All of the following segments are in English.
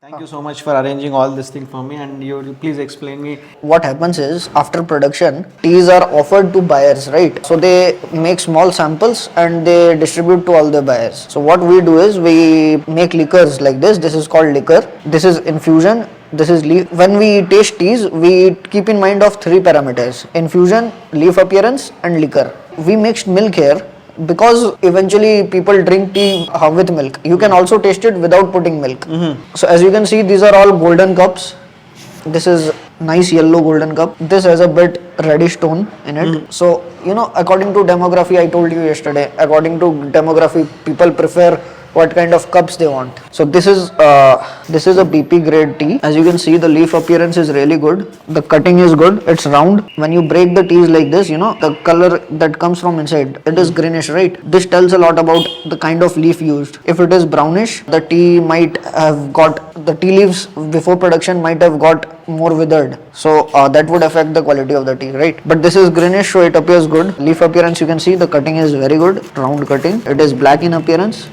Thank you so much for arranging all this thing for me, and you please explain me. What happens is after production, teas are offered to buyers, right? So they make small samples and they distribute to all the buyers. So what we do is we make liquors like this. This is called liquor. This is infusion. This is leaf. When we taste teas, we keep in mind of three parameters: infusion, leaf appearance, and liquor. We mixed milk here because eventually people drink tea with milk. You can also taste it without putting milk. So as you can see, these are all golden cups. This is nice yellow golden cup. This has a bit reddish tone in it. So according to demography, I told you yesterday, according to demography, people prefer what kind of cups they want. So this is a BP grade tea. As you can see, the leaf appearance is really good. The cutting is good. It's round. When you break the teas like this, the color that comes from inside, it is greenish, right? This tells a lot about the kind of leaf used. If it is brownish, the tea leaves before production might have got more withered. So that would affect the quality of the tea, right? But this is greenish, so it appears good. Leaf appearance, you can see the cutting is very good. Round cutting. It is black in appearance.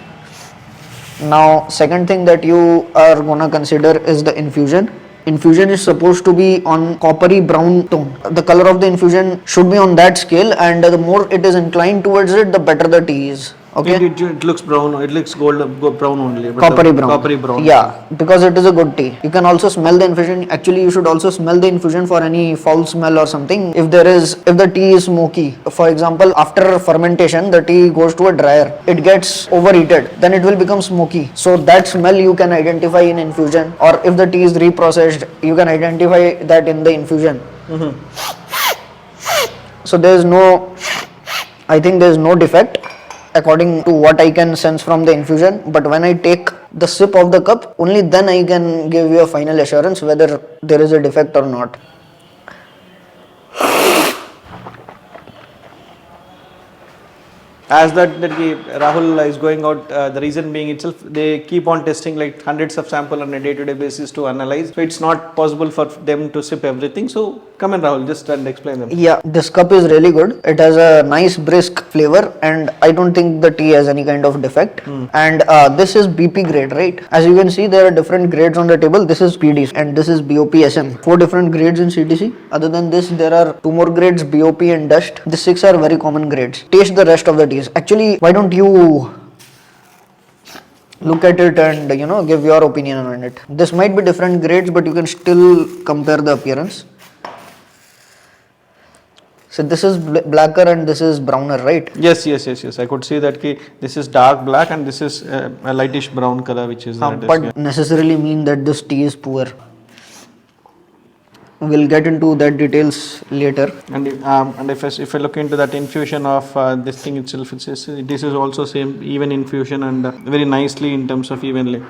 Now, second thing that you are gonna consider is the infusion. Infusion is supposed to be on coppery brown tone. The color of the infusion should be on that scale, and the more it is inclined towards it, the better the tea is. Okay. It looks brown. It looks brown only. But Coppery brown. Coppery brown. Yeah, because it is a good tea. You can also smell the infusion. Actually, you should also smell the infusion for any foul smell or something. If the tea is smoky, for example, after fermentation, the tea goes to a dryer. It gets overheated. Then it will become smoky. So that smell you can identify in infusion. Or if the tea is reprocessed, you can identify that in the infusion. So I think there is no defect according to what I can sense from the infusion. But when I take the sip of the cup, only then I can give you a final assurance whether there is a defect or not. As that Rahul is going out, the reason being itself, they keep on testing like hundreds of samples on a day-to-day basis to analyze. So it's not possible for them to sip everything. So come on, Rahul, just and explain them. Yeah, this cup is really good. It has a nice brisk flavor, and I don't think the tea has any kind of defect. And this is BP grade, right? As you can see, there are different grades on the table. This is PD and this is BOP-SM. 4 different grades in CTC. Other than this, there are 2 more grades, BOP and dust. The 6 are very common grades. Taste the rest of the tea. Actually, why don't you look at it and give your opinion on it. This might be different grades, but you can still compare the appearance. So this is blacker and this is browner, right? Yes. I could see that this is dark black and this is a lightish brown color, which is but necessarily mean that this tea is poor. We'll get into that details later. And if I look into that infusion of this thing itself, this is also same even infusion and very nicely in terms of evenly.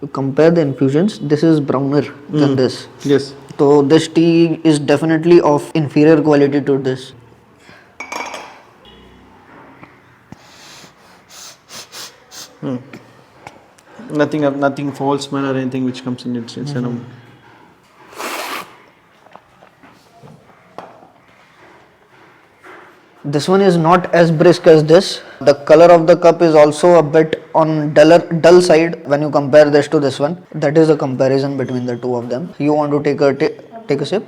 To compare the infusions, this is browner than this. Yes. So this tea is definitely of inferior quality to this. Nothing foul smell or anything which comes in it. This one is not as brisk as this. The color of the cup is also a bit on dull side when you compare this to this one. That is a comparison between the two of them. You want to take a sip?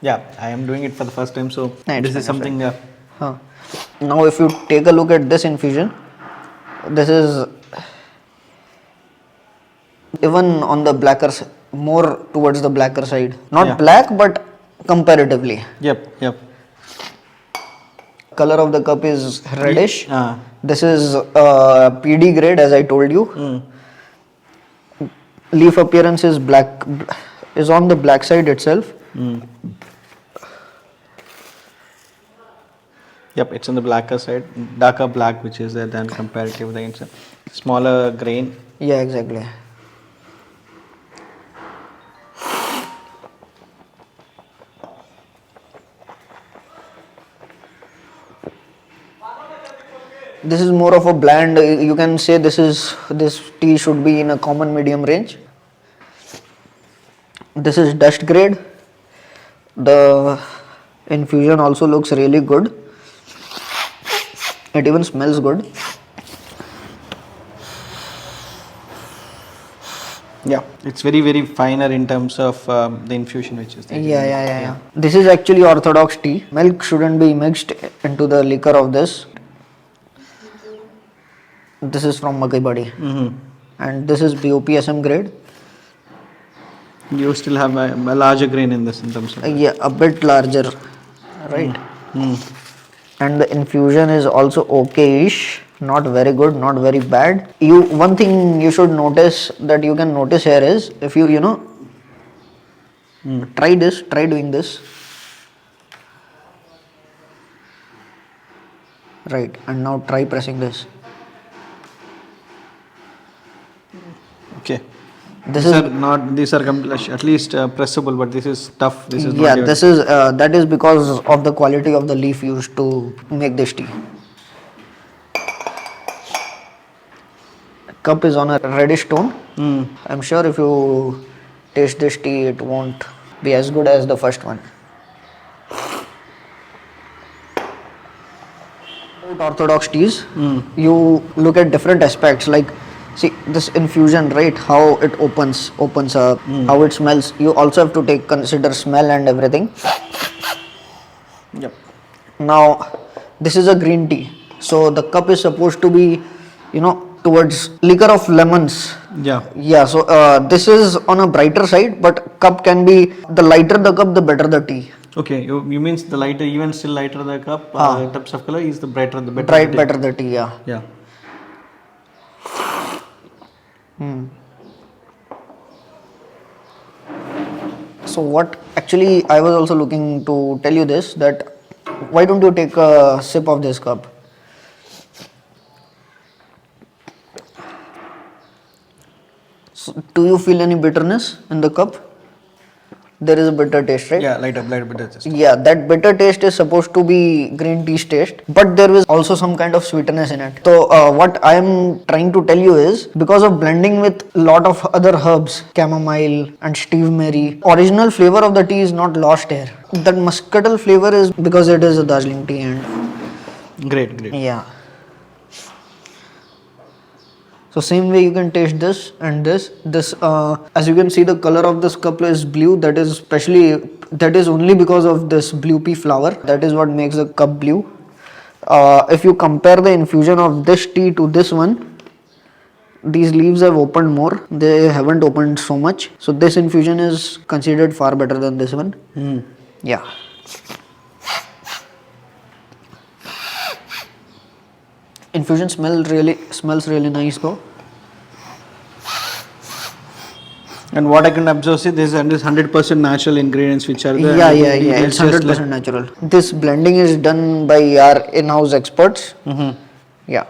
Yeah, I am doing it for the first time, so this is something. Now, if you take a look at this infusion, this is even on the blacker, more towards the blacker side. Not black, but comparatively. Yep. Color of the cup is reddish. This is PD grade, as I told you. Leaf appearance is black, is on the black side itself. Yep, it's on the blacker side, darker black, which is there than comparatively. It's a smaller grain. Yeah, exactly. This is more of a bland. You can say this tea should be in a common medium range. This is dust grade. The Infusion also looks really good. It even smells good. Yeah, it's very, very finer in terms of the infusion which is there. Yeah. This is actually orthodox tea. Milk shouldn't be mixed into the liquor of this. This is from Makai Badi. And this is BOPSM grade. You still have a larger grain in this in terms of. Yeah, a bit larger, right? And the infusion is also okay-ish, not very good, not very bad. One thing you should notice that you can notice here is if you try doing this, right? And now try pressing this. Okay. These are at least pressable, but this is tough. This is yeah, that is because of the quality of the leaf used to make this tea. Cup is on a reddish tone. I'm sure if you taste this tea, it won't be as good as the first one. Orthodox teas, you look at different aspects like see this infusion, right? How it opens up, how it smells. You also have to consider smell and everything. Yep. Now this is a green tea, so the cup is supposed to be towards liquor of lemons. Yeah, so this is on a brighter side, but cup can be, the lighter the cup, the better the tea. Okay, you means the lighter, even still lighter the cup, in terms of color, is the brighter the better. Better the tea, yeah. Yeah. So what actually I was also looking to tell you this, that why don't you take a sip of this cup? So, do you feel any bitterness in the cup? There is a bitter taste, right? Yeah, light bitter taste. Yeah, that bitter taste is supposed to be green tea's taste, but there is also some kind of sweetness in it. So what I am trying to tell you is, because of blending with a lot of other herbs, chamomile and steve mary, original flavor of the tea is not lost here. That muscatel flavor is because it is a Darjeeling tea and great. Yeah. So same way you can taste this and this. As you can see, the color of this cup is blue. That is only because of this blue pea flower. That is what makes the cup blue. If you compare the infusion of this tea to this one, these leaves have opened more. They haven't opened so much. So this infusion is considered far better than this one. Yeah. Infusion smells really nice though. And what I can observe is this is 100% natural ingredients which are there. Yeah. It's 100% natural. This blending is done by our in-house experts. Yeah.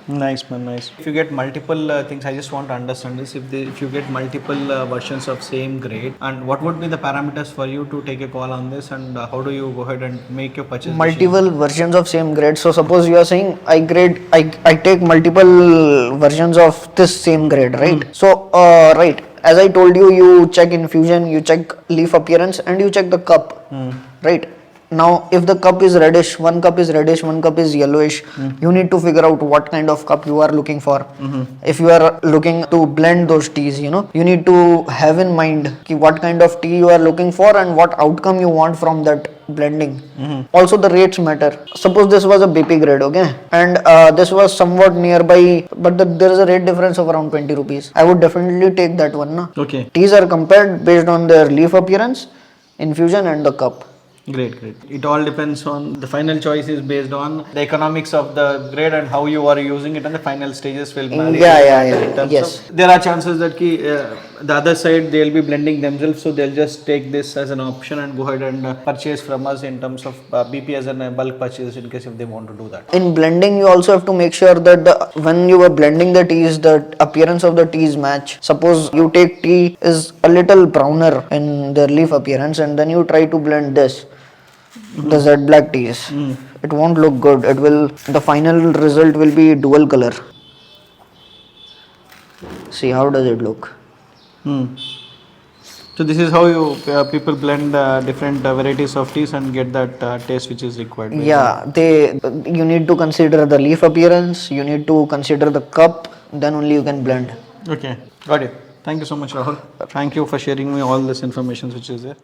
Nice man, nice. If you get multiple things, I just want to understand this. If you get multiple versions of same grade, and what would be the parameters for you to take a call on this, and how do you go ahead and make your purchase? Multiple versions of same grade. So suppose you are saying I take multiple versions of this same grade, right? So right, as I told you, you check infusion, you check leaf appearance, and you check the cup, right? Now, if the cup is reddish, one cup is yellowish, you need to figure out what kind of cup you are looking for. If you are looking to blend those teas, you need to have in mind what kind of tea you are looking for and what outcome you want from that blending. Also, the rates matter. Suppose this was a BP grade, okay, and this was somewhat nearby, but there is a rate difference of around 20 rupees. I would definitely take that one. Na? Okay. Teas are compared based on their leaf appearance, infusion, and the cup. Great. It all depends on, the final choice is based on the economics of the grade and how you are using it, and the final stages will marry. Yes. There are chances that the other side they'll be blending themselves, so they'll just take this as an option and go ahead and purchase from us in terms of BP as a bulk purchase in case if they want to do that. In blending, you also have to make sure that when you are blending the teas, the appearance of the teas match. Suppose you take tea is a little browner in their leaf appearance, and then you try to blend this. The Z black teas, it won't look good. The final result will be dual color. See, how does it look? So this is how you people blend different varieties of teas and get that taste which is required. Yeah, you need to consider the leaf appearance, you need to consider the cup, then only you can blend. Okay, got it. Thank you so much, Rahul. Thank you for sharing me all this information which is there.